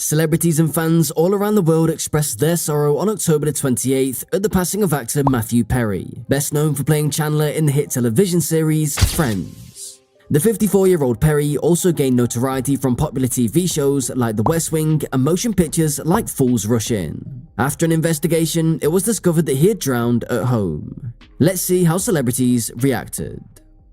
Celebrities and fans all around the world expressed their sorrow on October the 28th at the passing of actor Matthew Perry, best known for playing Chandler in the hit television series Friends. The 54-year-old Perry also gained notoriety from popular TV shows like The West Wing and motion pictures like Fools Rush In. After an investigation, it was discovered that he had drowned at home. Let's see how celebrities reacted.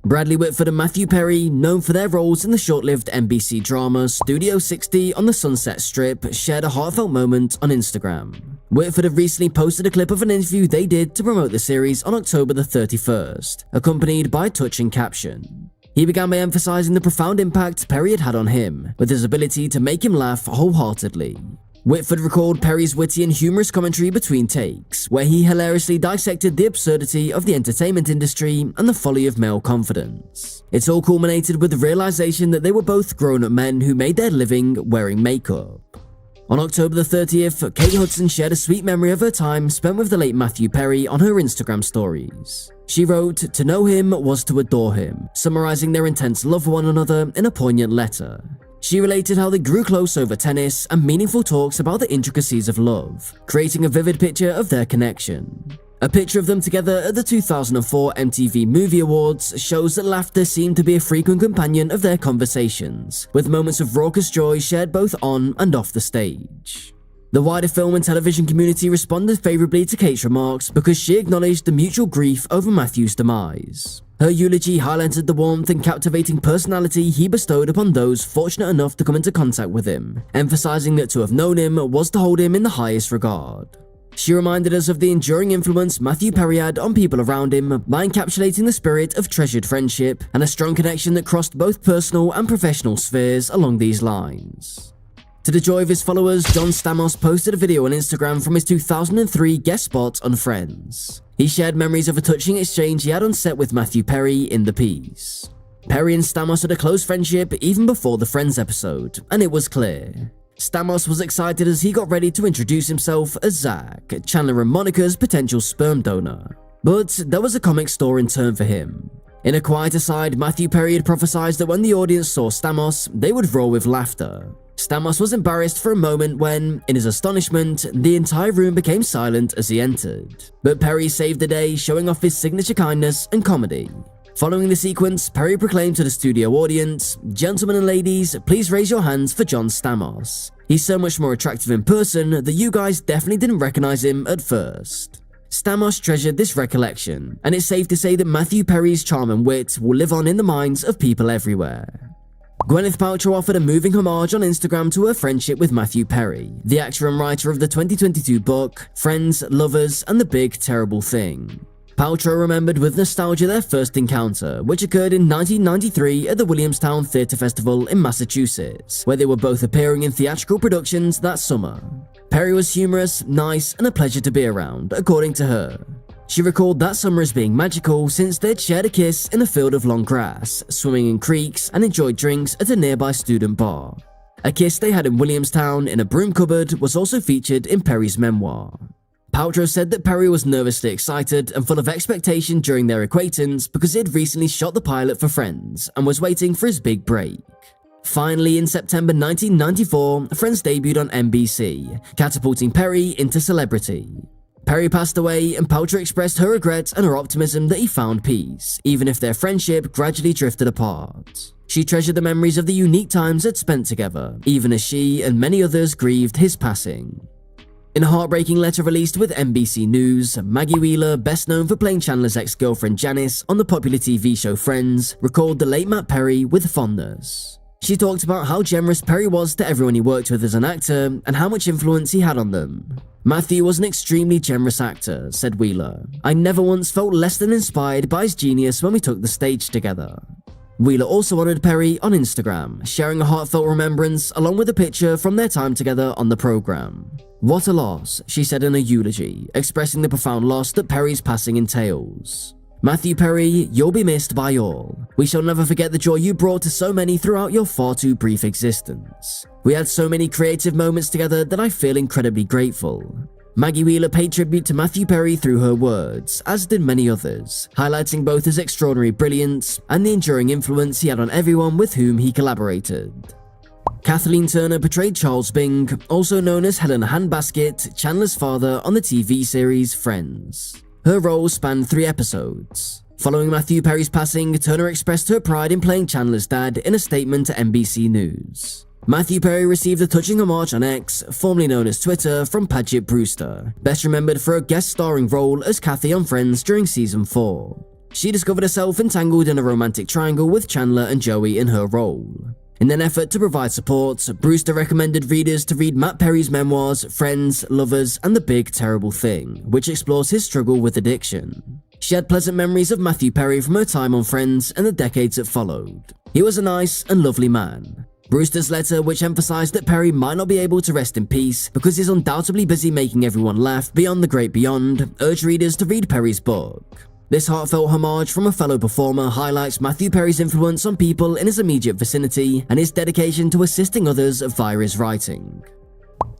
Bradley Whitford and Matthew Perry, known for their roles in the short-lived NBC drama Studio 60 on the Sunset Strip, shared a heartfelt moment on Instagram. Whitford had recently posted a clip of an interview they did to promote the series on October the 31st, accompanied by a touching caption. He began by emphasizing the profound impact Perry had had on him, with his ability to make him laugh wholeheartedly. Whitford recalled Perry's witty and humorous commentary between takes, where he hilariously dissected the absurdity of the entertainment industry and the folly of male confidence. It all culminated with the realization that they were both grown-up men who made their living wearing makeup. On October the 30th, Kate Hudson shared a sweet memory of her time spent with the late Matthew Perry on her Instagram stories. She wrote, "To know him was to adore him," summarizing their intense love for one another in a poignant letter. She related how they grew close over tennis and meaningful talks about the intricacies of love, creating a vivid picture of their connection. A picture of them together at the 2004 MTV Movie Awards shows that laughter seemed to be a frequent companion of their conversations, with moments of raucous joy shared both on and off the stage. The wider film and television community responded favorably to Kate's remarks because she acknowledged the mutual grief over Matthew's demise. Her eulogy highlighted the warmth and captivating personality he bestowed upon those fortunate enough to come into contact with him, emphasizing that to have known him was to hold him in the highest regard. She reminded us of the enduring influence Matthew Perry had on people around him by encapsulating the spirit of treasured friendship and a strong connection that crossed both personal and professional spheres along these lines. To the joy of his followers, John Stamos posted a video on Instagram from his 2003 guest spot on Friends. He shared memories of a touching exchange he had on set with Matthew Perry in the piece. Perry and Stamos had a close friendship even before the Friends episode, and it was clear. Stamos was excited as he got ready to introduce himself as Zach, Chandler and Monica's potential sperm donor. But there was a comic store in turn for him. In a quiet aside, Matthew Perry had prophesied that when the audience saw Stamos, they would roar with laughter. Stamos was embarrassed for a moment when, in his astonishment, the entire room became silent as he entered. But Perry saved the day, showing off his signature kindness and comedy. Following the sequence, Perry proclaimed to the studio audience, "Gentlemen and ladies, please raise your hands for John Stamos. He's so much more attractive in person that you guys definitely didn't recognize him at first." Stamos treasured this recollection, and it's safe to say that Matthew Perry's charm and wit will live on in the minds of people everywhere. Gwyneth Paltrow offered a moving homage on Instagram to her friendship with Matthew Perry, the actor and writer of the 2022 book, Friends, Lovers, and the Big Terrible Thing. Paltrow remembered with nostalgia their first encounter, which occurred in 1993 at the Williamstown Theatre Festival in Massachusetts, where they were both appearing in theatrical productions that summer. Perry was humorous, nice, and a pleasure to be around, according to her. She recalled that summer as being magical since they'd shared a kiss in a field of long grass, swimming in creeks, and enjoyed drinks at a nearby student bar. A kiss they had in Williamstown in a broom cupboard was also featured in Perry's memoir. Paltrow said that Perry was nervously excited and full of expectation during their acquaintance because he had recently shot the pilot for Friends and was waiting for his big break. Finally, in September 1994, Friends debuted on NBC, catapulting Perry into celebrity. Perry passed away, and Paltrow expressed her regret and her optimism that he found peace, even if their friendship gradually drifted apart. She treasured the memories of the unique times they'd spent together, even as she and many others grieved his passing. In a heartbreaking letter released with NBC News, Maggie Wheeler, best known for playing Chandler's ex-girlfriend Janice on the popular TV show Friends, recalled the late Matt Perry with fondness. She talked about how generous Perry was to everyone he worked with as an actor and how much influence he had on them. "Matthew was an extremely generous actor," said Wheeler. "I never once felt less than inspired by his genius when we took the stage together." Wheeler also honored Perry on Instagram, sharing a heartfelt remembrance along with a picture from their time together on the program. "What a loss," she said in a eulogy, expressing the profound loss that Perry's passing entails. "Matthew Perry, you'll be missed by all. We shall never forget the joy you brought to so many throughout your far too brief existence. We had so many creative moments together that I feel incredibly grateful." Maggie Wheeler paid tribute to Matthew Perry through her words, as did many others, highlighting both his extraordinary brilliance and the enduring influence he had on everyone with whom he collaborated. Kathleen Turner portrayed Charles Bing, also known as Helena Handbasket, Chandler's father on the TV series Friends. Her role spanned 3 episodes. Following Matthew Perry's passing, Turner expressed her pride in playing Chandler's dad in a statement to NBC News. Matthew Perry received a touching homage on X, formerly known as Twitter, from Paget Brewster, best remembered for a guest starring role as Kathy on Friends during season 4. She discovered herself entangled in a romantic triangle with Chandler and Joey in her role. In an effort to provide support, Brewster recommended readers to read Matt Perry's memoirs, Friends, Lovers, and The Big Terrible Thing, which explores his struggle with addiction. She had pleasant memories of Matthew Perry from her time on Friends and the decades that followed. He was a nice and lovely man. Brewster's letter, which emphasized that Perry might not be able to rest in peace because he's undoubtedly busy making everyone laugh beyond the great beyond, urged readers to read Perry's book. This heartfelt homage from a fellow performer highlights Matthew Perry's influence on people in his immediate vicinity and his dedication to assisting others via his writing.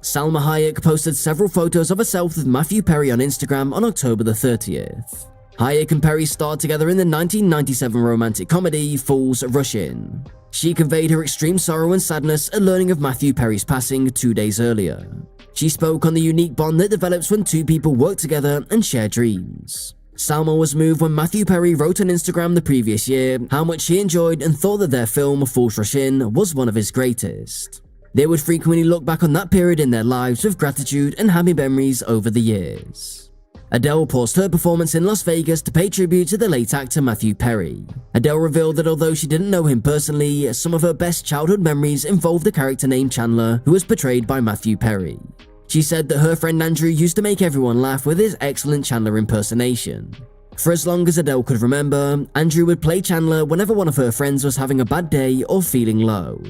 Salma Hayek posted several photos of herself with Matthew Perry on Instagram on October the 30th. Hayek and Perry starred together in the 1997 romantic comedy Fools Rush In. She conveyed her extreme sorrow and sadness at learning of Matthew Perry's passing 2 days earlier. She spoke on the unique bond that develops when two people work together and share dreams. Salma was moved when Matthew Perry wrote on Instagram the previous year how much he enjoyed and thought that their film Fools Rush In was one of his greatest. They would frequently look back on that period in their lives with gratitude and happy memories over the years. Adele paused her performance in Las Vegas to pay tribute to the late actor Matthew Perry. Adele revealed that although she didn't know him personally, some of her best childhood memories involved the character named Chandler, who was portrayed by Matthew Perry. She said that her friend Andrew used to make everyone laugh with his excellent Chandler impersonation. For as long as Adele could remember, Andrew would play Chandler whenever one of her friends was having a bad day or feeling low.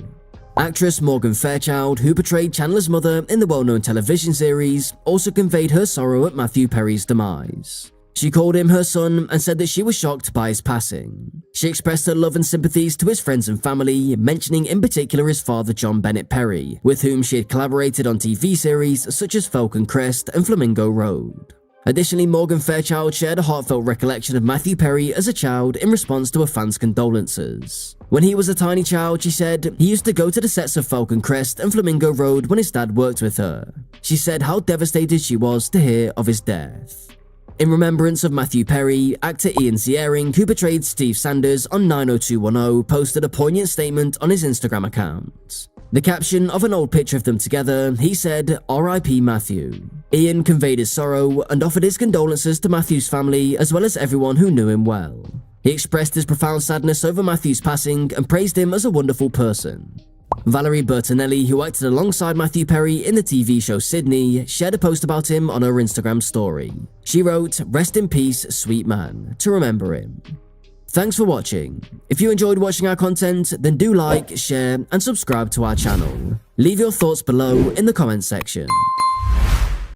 Actress Morgan Fairchild, who portrayed Chandler's mother in the well-known television series, also conveyed her sorrow at Matthew Perry's demise. She called him her son and said that she was shocked by his passing. She expressed her love and sympathies to his friends and family, mentioning in particular his father John Bennett Perry, with whom she had collaborated on TV series such as Falcon Crest and Flamingo Road. Additionally, Morgan Fairchild shared a heartfelt recollection of Matthew Perry as a child in response to a fan's condolences. When he was a tiny child, she said, he used to go to the sets of Falcon Crest and Flamingo Road when his dad worked with her. She said how devastated she was to hear of his death. In remembrance of Matthew Perry, actor Ian Ziering, who portrayed Steve Sanders on 90210, posted a poignant statement on his Instagram account. The caption of an old picture of them together, he said, "R.I.P. Matthew." Ian conveyed his sorrow and offered his condolences to Matthew's family as well as everyone who knew him well. He expressed his profound sadness over Matthew's passing and praised him as a wonderful person. Valerie Bertinelli, who acted alongside Matthew Perry in the TV show Sydney, shared a post about him on her Instagram story. She wrote, "Rest in peace, sweet man," to remember him. Thanks for watching. If you enjoyed watching our content, then do like, share, and subscribe to our channel. Leave your thoughts below in the comments section.